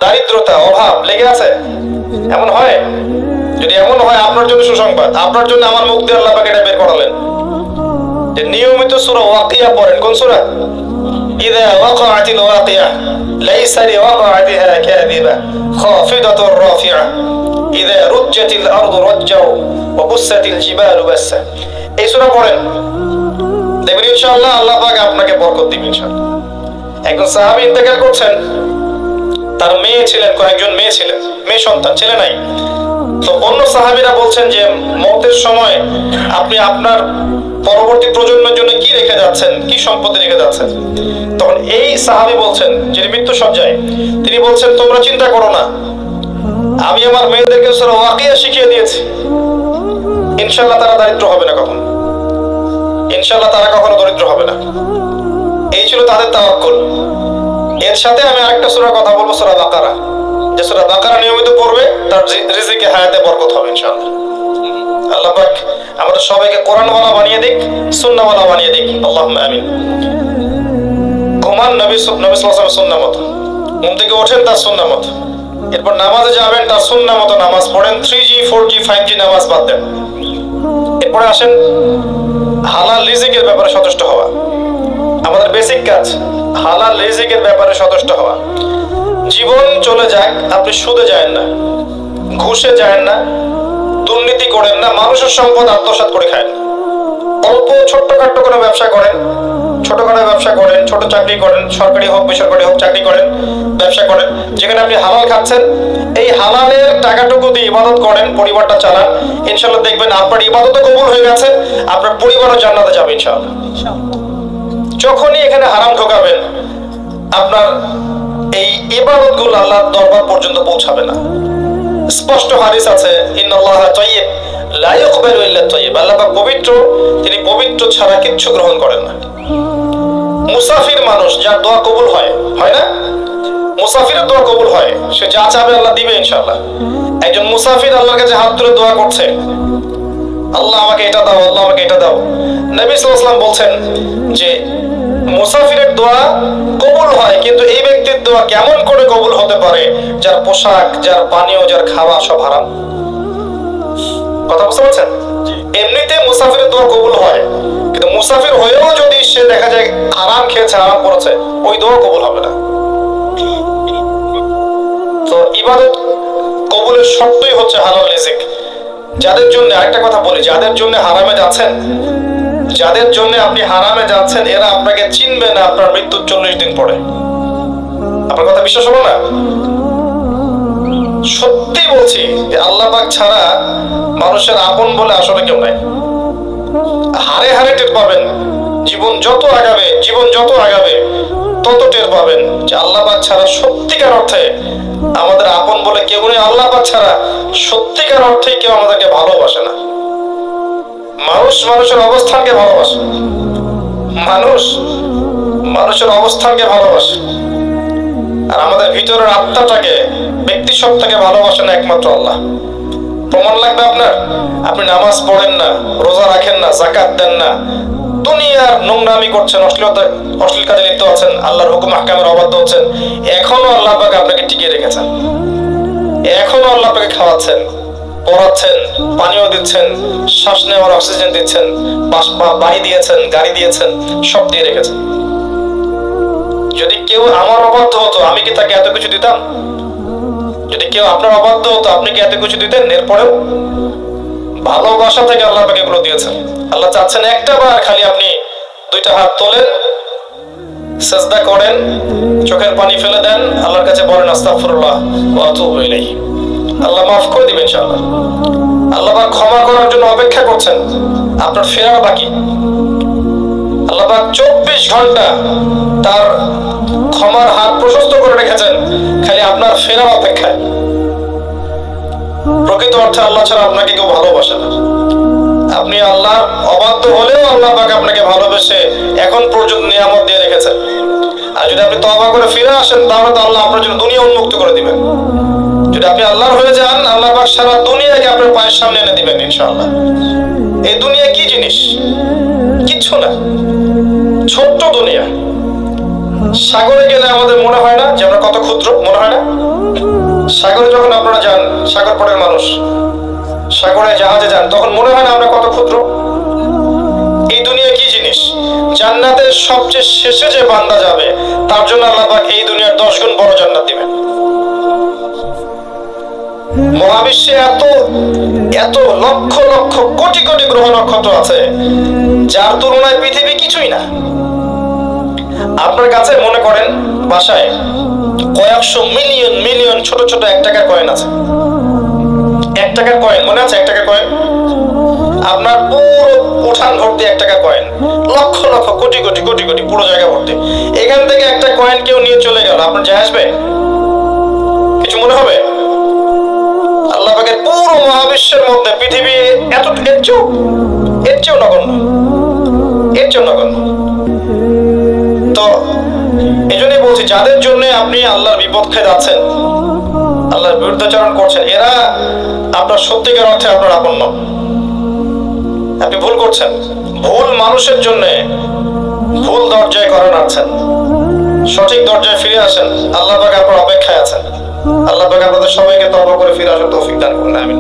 দারিদ্রতা, অভাব লেগে আছে? এমন হয়? যদি এমন হয়, আপনার জন্য সুসংবাদ, আপনার জন্য আমার মুখ দিয়ে আল্লাহ পাক এটা বের করালেন যে নিয়মিত সূরা ওয়াকিয়া পড়েন। কোন সূরা? ইযা ওয়াকাআতিল ওয়াকিয়া লাইসা লিওয়াকাআতিহা কাযিবা খাফিদাতুর রাফিআ ইযা রুজ্জাতিল আরদু রাজ্জাও ওয়া বুসাতিল জিবালু বাসসা। এই সূরা পড়েন, দেখবেন ইনশাআল্লাহ আল্লাহ পাক আপনাকে বরকত দিবেন ইনশাআল্লাহ। একজন সাহাবী ইন্তেকাল করছেন, তার মেয়ে ছিলেন, কয়েকজন মেয়ে ছিলেন, মেয়ে সন্তান ছেলে নাই। তো অন্য সাহাবীরা বলছেন যে মওতের সময় আপনি আপনার পরবর্তী প্রজন্মের জন্য কি রেখে যাচ্ছেন, কি সম্পত্তি রেখে যাচ্ছেন? তখন এই সাহাবী বলছেন, যিনি মৃত্যু সজ্জায়, তিনি বলছেন তোমরা চিন্তা করো না, আমি আমার মেয়েদেরকে সূরা ওয়াকিয়া শিখিয়ে দিয়েছি, ইনশাআল্লাহ তারা দরিদ্র হবে না কখনো, ইনশাআল্লাহ তারা কখনো দরিদ্র হবে না। এই ছিল তাদের তাওয়াক্কুল। এর সাথে আমি আরেকটা সূরার কথা বলবো, সূরা বাকারা। যে সূরা বাকারা নিয়মিত পড়বে তার রিজিকে হায়াতে বরকত হবে ইনশাআল্লাহ। আল্লাহ পাক আমাদের সবাইকে কোরআনওয়ালা বানিয়ে দিক, সুন্নাহওয়ালা বানিয়ে দিক, আল্লাহুম্মা আমিন। ঘুমান নবী সাল্লাল্লাহু আলাইহি ওয়াসাল্লামের সুন্নাহ মতো, ঘুম থেকে ওঠেন তার সুন্নাহ মতো, এরপর নামাজে যাবেন তার সুন্নাহ মতো নামাজ পড়েন, 3G 4G 5G নামাজ বাদ দেন। এরপরে আসেন হালাল রিজিকের ব্যাপারে সচেষ্ট হওয়া। আমাদের বেসিক কাজ হালাল রিজিকের ব্যাপারে সচেষ্ট হওয়া। জীবন চলে যাক, আপনি সুদে যায়েন না, ঘুষে যায়েন না, দুর্নীতি করেন না, মানুষের সম্পদ আত্মসাৎ করে খায় না। অল্প ছোট্টখাট্ট কোনো ব্যবসা করেন, ছোটখাটো ব্যবসা করেন, ছোট চাকরি করেন, সরকারি হোক বেসরকারি হোক চাকরি করেন, ব্যবসা করেন, যেখানে আপনি হালাল খাচ্ছেন, এই হালালের টাকাটুকু দিয়ে ইবাদত করেন, পরিবারটা চালান, ইনশাআল্লাহ দেখবেন আপনার ইবাদতও কবুল হয়ে গেছে, আপনার পরিবারও জান্নাতে যাবে ইনশাআল্লাহ। যখনই এখানে হারাম ঢোকাবেন, আপনার এই ইবাদতগুলো আল্লাহর দরবার পর্যন্ত পৌঁছাবে না। স্পষ্ট হাদিস আছে, ইন্নাল্লাহা তাইয়্যিব লা ইয়াকবালু ইল্লা তাইয়্যিব, আল্লাহ পাক পবিত্র, তিনি পবিত্র ছাড়া কিচ্ছু গ্রহণ করেন না। মুসাফির মানুষ যার দোয়া কবুল হয়, হয় না? মুসাফিরের দোয়া কবুল হয়, সে যা চাবে আল্লাহ দিবে ইনশাআল্লাহ। একজন মুসাফির আল্লাহর কাছে হাত তুলে দোয়া করছে, আল্লাহ আমাকে এটা দাও, আল্লাহ আমাকে এটা দাও। নবী সাল্লাল্লাহু আলাইহি ওয়াসাল্লাম বলছেন যে মুসাফিরের দোয়া কবুল হয়, কিন্তু এই ব্যক্তির দোয়া কেমন করে কবুল হতে পারে যার পোশাক, যার পানীয়, যার খাওয়া সব হারাম? কথা বুঝতে পারছেন? এমনিতে মুসাফিরের দোয়া কবুল হয়, কিন্তু মুসাফির হয়েও যদি সে দেখা যায় হারাম খেয়েছে, হারাম করেছে, ওই দোয়া কবুল হবে না। তো ইবাদত কবুলের শর্তই হচ্ছে হালাল রিজিক। যাদের জন্য আরেকটা কথা বলি, যাদের জন্য হারামে যাচ্ছেন, যাদের জন্য আপনি হারামে যাচ্ছেন, এরা আপনাকে চিনবে না আপনার মৃত্যুর 40 দিন পরে। আপনার কথা বিশ্বাস হলো না? সত্যি বলছি যে আল্লাহ পাক ছাড়া মানুষের আপন বলে আসলে কেউ নাই। হারে হারে টের পাবেন, জীবন যত আগাবে তত টের পাবেন যে আল্লাহ পাক ছাড়া সত্যিকার অর্থে আমাদের আপন বলে কেউ নেই। আল্লাহ পাক ছাড়া সত্যিকার অর্থে কেউ আমাদেরকে ভালোবাসে না। মানুষ মানুষের অবস্থানকে ভালোবাসে, মানুষ মানুষের অবস্থানকে ভালোবাসে, আর আমাদের ভিতরের আত্মাটাকে, ব্যক্তি সত্তাকে ভালোবাসে না একমাত্র আল্লাহ। প্রমাণ লাগবে আপনার? আপনি নামাজ পড়েন না, রোজা রাখেন না, যাকাত দেন না, দুনিয়ার নোংরামি করছেন, অশ্লীল কাজে লিপ্ত আছেন, আল্লাহর হুকুম আহকামের অবাধ্য হচ্ছেন, এখনো আল্লাহ পাক আপনাকে টিকিয়ে রেখেছেন, এখনো আল্লাহ পাকে খাওয়াচ্ছেন, পড়াচ্ছেন, পানীয় দিচ্ছেন, শ্বাস নেওয়ার অক্সিজেন দিচ্ছেন, বাড়ি দিয়েছেন, গাড়ি দিয়েছেন, সব দিয়ে রেখেছেন। যদি কেউ আমার অবাধ্য হতো, আমি কি তাকে এত কিছু দিতাম? যদি কেউ আপনার অবাধ্য হতো, আপনি কি এত কিছু দিতেন? এরপরেও ভালোবাসা থেকে আল্লাহ পাকে এগুলো দিয়েছেন। আল্লাহ চাচ্ছেন একটা বার খালি আপনি দুইটা হাত তোলেন, সিজদা করেন, চোখের পানি ফেলে দেন, আল্লাহর কাছে বলেন আস্তাগফিরুল্লাহ ওয়া আতুবু ইলাইহি। আল্লাহ মাফ করে দিবেন ইনশাআল্লাহ। আল্লাহ পাক ক্ষমা করার জন্য অপেক্ষা করছেন, আপনার ফেরার বাকি। আল্লাহ পাক 24 ঘন্টা তার ক্ষমার হাত প্রশস্ত করে রেখেছেন, খালি আপনার ফেরার অপেক্ষায়। প্রকৃত অর্থে আল্লাহ ছাড়া আপনাকে কেউ ভালোবাসে না। আপনি আল্লাহর অবাধ্য হলেও আল্লাহ পাক আপনাকে ভালোবেসে এখন পর্যন্ত নিয়ামত দিয়ে রেখেছেন। আর যদি আপনি তওবা করে ফিরে আসেন, তাহলে তো আল্লাহ আপনার জন্য দুনিয়া উন্মুক্ত করে দিবেন। যদি আপনি আল্লাহর হয়ে যান, আল্লাহ পাক সারা দুনিয়াকে আপনার পায়ের সামনে এনে দিবেন ইনশাআল্লাহ। এই দুনিয়া কি জিনিস? কিচ্ছু না, ছোট্ট দুনিয়া। সাগরে গেলে আমাদের মনে হয় না যে আমরা কত ক্ষুদ্র? মনে হয় না? যখন আপনারা যান, সাগর পটের মানুষ, সাগরে জাহাজে যান, তখন মনে হয় না আমরা কত ক্ষুদ্র? এই দুনিয়া কি জিনিস? জান্নাতের সবচেয়ে শেষে যে বান্দা যাবে তার জন্য আল্লাহ পাক এই দুনিয়ার 10 গুণ বড় জান্নাত দিবেন। মহাবিশ্বে এত এত লক্ষ লক্ষ কোটি কোটি গ্রহ নক্ষত্র আছে, যার তুলনায় পৃথিবী কিছুই না। আপনার কাছে মনে করেন বাসায় কয়েকশো মিলিয়ন মিলিয়ন ছোট ছোট 1 টাকার কয়েন আছে। 1 টাকার কয়েন মনে আছে? 1 টাকার কয়েন আপনার পুরো উঠান ভর্তি 1 টাকার কয়েন, লক্ষ লক্ষ কোটি কোটি কোটি কোটি পুরো জায়গা ভর্তি। এখান থেকে একটা কয়েন কেউ নিয়ে চলে গেল, আপনার যায় আসবে? কিছু মনে হবে? আল্লাহ পাকের পুরো মহাবিশ্বের মধ্যে পৃথিবী এত এর চেয়েও নগণ্য, এর চেয়েও নগণ্য। তো এই জন্যই বলছি, যাদের জন্য আপনি আল্লাহর বিপদ খেয়ে যাচ্ছেন, আল্লাহর বিরুদ্ধাচরণ করছেন, এরা আপনার সত্যিকার অর্থে আপনার আপন নন। আপনি ভুল করছেন। ভুল মানুষের জন্য ভুল দরজায় করা নাড়ছেন। সঠিক দরজায় ফিরে আসেন। আল্লাহ পাক আপনার অপেক্ষায় আছেন। আল্লাহ পাক আপনাদের সবাইকে তওবা করে ফিরে আসার তৌফিক দান করুন। আমিন।